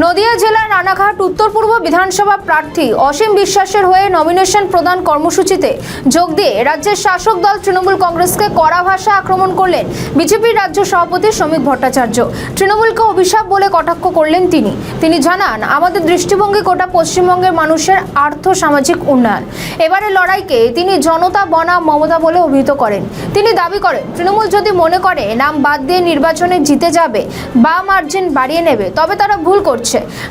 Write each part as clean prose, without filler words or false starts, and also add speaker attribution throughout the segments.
Speaker 1: নদিয়া জেলার রানাঘাট উত্তর পূর্ব বিধানসভা প্রার্থী অসীম বিশ্বাসের হয়ে নমিনেশন প্রদান কর্মসূচিতে যোগ দিয়ে রাজ্যের শাসক দল তৃণমূল কংগ্রেসকে কড়া ভাষায় আক্রমণ করলেন বিজেপির রাজ্য সভাপতি শ্রমিক ভট্টাচার্য। তৃণমূলকে অভিশাপ বলে কটাক্ষ করলেন তিনি জানান, আমাদের দৃষ্টিভঙ্গি গোটা পশ্চিমবঙ্গের মানুষের আর্থ সামাজিক উন্নয়ন। এবারে লড়াইকে তিনি জনতা বনাম মমতা বলে অভিহিত করেন। তিনি দাবি করেন, তৃণমূল যদি মনে করে নাম বাদ দিয়ে নির্বাচনে জিতে যাবে বা মার্জিন বাড়িয়ে নেবে তবে তারা ভুল করছে।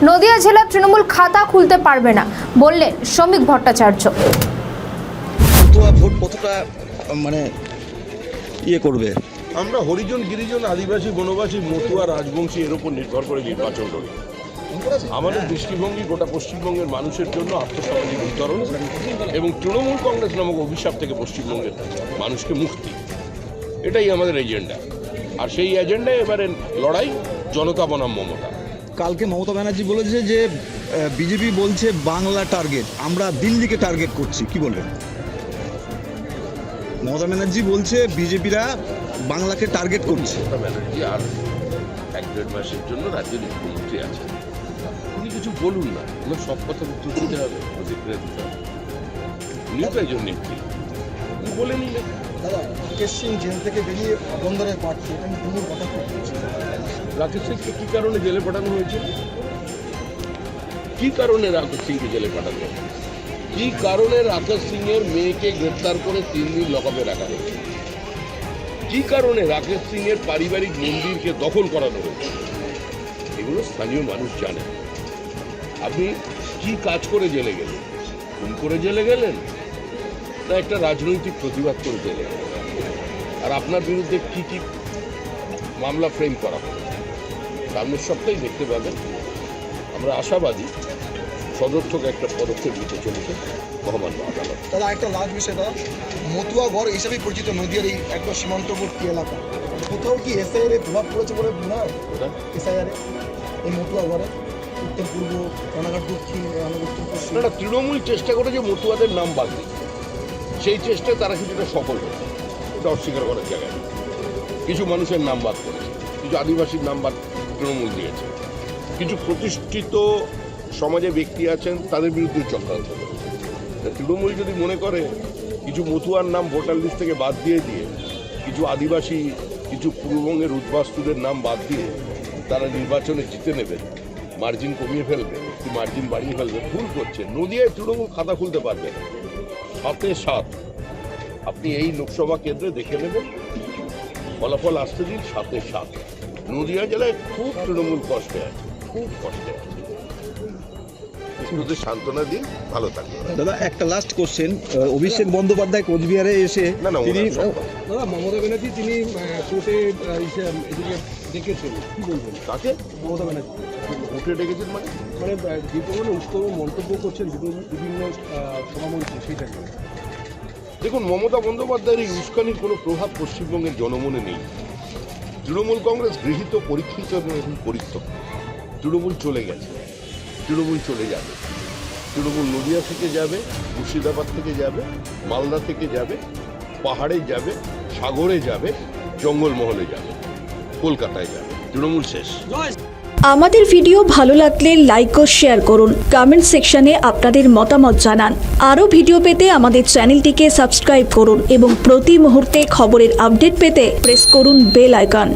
Speaker 1: নদিয়া জেলা তৃণমূল খাতা খুলতে পারবে না বললেন শ্রমিক ভট্টাচার্য।
Speaker 2: ভোট কতটা করবে?
Speaker 3: আমরা হরিজন, গিরিজন, আদিবাসী, বনবাসী, মতুয়া, রাজবংশী এর উপর নির্ভর করে নির্বাচন করি। আমাদের দৃষ্টিভঙ্গি গোটা পশ্চিমবঙ্গের মানুষের জন্য আর্থসামাজিক উত্তরণ এবং তৃণমূল কংগ্রেস নামক অভিশাপ থেকে পশ্চিমবঙ্গের মানুষকে মুক্তি, এটাই আমাদের এজেন্ডা। আর সেই এজেন্ডায় এবারে লড়াই জনতা বনাম মমতা।
Speaker 2: কালকে মমতা ব্যানার্জি বলেছে যে বিজেপি বলছে বাংলা টার্গেট, আমরা দিল্লিকে টার্গেট করছি, কি বলবেন? মমতা ব্যানার্জি বলছে বিজেপিরা বাংলাকে টার্গেট করছে।
Speaker 3: মমতা ব্যানার্জি আর 1-1.5 মাসের জন্য রাজ্যের মুখ্যমন্ত্রী আছেন, উনি কিছু বলুন না, ওনার সব কথার উত্তর দিতে হবে, প্রতিক্রিয়া দিতে হবে। উনিও তো একজন নেত্রী, উনি বলে নিলেন।
Speaker 4: দাদা, রাকেশ সিং জেল থেকে বেরিয়ে অবন্দরের প্রার্থী, এটা নিয়ে কোনো কথা বলছে?
Speaker 3: রাকেশ সিংকে কী কারণে জেলে পাঠানো হয়েছে? কী কারণে রাকেশ সিংকে জেলে পাঠানো হয়েছে? কী কারণে রাকেশ সিংয়ের মেয়েকে গ্রেপ্তার করে 3 দিন লকআপে রাখা হয়েছে? কী কারণে রাকেশ সিংয়ের পারিবারিক মন্দিরকে দখল করানো হয়েছে? এগুলো স্থানীয় মানুষ জানে। আপনি কি কাজ করে জেলে গেলেন? খুন করে জেলে গেলেন না একটা রাজনৈতিক প্রতিবাদ করে জেলে গেলেন? আর আপনার বিরুদ্ধে কি কি মামলা ফ্রেম করা হবে সামনের সপ্তাহে দেখতে পাবেন। আমরা আশাবাদী সদর্থক একটা পদক্ষেপ নিতে চলেছে মহামান্য আদালত।
Speaker 4: দাদা, একটা লাস্ট বিষয়, দাদা, মতুয়াগড় হিসাবে পরিচিত নদীয়ার এই একদম সীমান্তবর্তী এলাকা, কোথাও কি এসআইআর এর প্রভাব পড়েছে বলে মনে হয়? এসআইআর এই মতুয়াগড়ে উত্তর পূর্ব, রানাঘাট দক্ষিণ, উত্তর পশ্চিম,
Speaker 3: তৃণমূল চেষ্টা করেছে মতুয়াদের নাম বাদ দিতে। সেই চেষ্টায় তারা কিছুটা সফল হয়েছে, এটা অস্বীকার করার জায়গায়। কিছু মানুষের নাম বাদ করেছে, কিছু আদিবাসীর নাম বাদ তৃণমূল দিয়েছে, কিছু প্রতিষ্ঠিত সমাজে ব্যক্তি আছেন তাদের বিরুদ্ধে চক্রান্ত করেছে। তৃণমূল যদি মনে করে কিছু মতুয়ার নাম ভোটার লিস্ট থেকে বাদ দিয়ে কিছু আদিবাসী, কিছু পূর্ববঙ্গের উদ্বাস্তুদের নাম বাদ দিয়ে তারা নির্বাচনে জিতে নেবেন, মার্জিন কমিয়ে ফেলবে, কি মার্জিন বাড়িয়ে ফেলবে, ভুল করছে। নদিয়ায় তৃণমূল খাতা খুলতে পারবে না। 7-7 আপনি এই লোকসভা কেন্দ্রে দেখে নেবেন, ফলাফল আসতে দিন। 7-7 নদিয়া জেলায় খুব তৃণমূল কষ্টে আছে, খুব কষ্টে আছে। একটু সান্ত্বনা দিন, ভালো থাকবে।
Speaker 2: দাদা, একটা লাস্ট কোশ্চেন, অভিষেক বন্দ্যোপাধ্যায় কোচবিহারে এসে তিনি
Speaker 4: দাদা মমতা ব্যানার্জি তিনি কোর্টে এদিকে ডেকেছেন, কি বলবেন?
Speaker 3: কাকে?
Speaker 4: মমতা ব্যানার্জি
Speaker 3: উঠে ডেকেছেন মানে
Speaker 4: যে কোনো উত্তর মন্তব্য করছেন বিভিন্ন সভামঞ্চে, সেইটা নিয়ে।
Speaker 3: দেখুন, মমতা বন্দ্যোপাধ্যায়ের এই উস্কানির কোনো প্রভাব পশ্চিমবঙ্গের জনমনে নেই। তৃণমূল কংগ্রেস গৃহীত, পরীক্ষিত এবং পরিত্যক্ত। তৃণমূল চলে গেছে, তৃণমূল চলে যাবে। তৃণমূল নদিয়া থেকে যাবে, মুর্শিদাবাদ থেকে যাবে, মালদা থেকে যাবে, পাহাড়ে যাবে, সাগরে যাবে, জঙ্গলমহলে যাবে, কলকাতায় যাবে। তৃণমূল শেষ।
Speaker 5: আমাদের ভিডিও ভালো লাগলে লাইক ও শেয়ার করুন, কমেন্ট সেকশনে আপনাদের মতামত জানান। আরও ভিডিও পেতে আমাদের চ্যানেলটিকে সাবস্ক্রাইব করুন এবং প্রতি মুহূর্তে খবরের আপডেট পেতে প্রেস করুন বেল আইকন।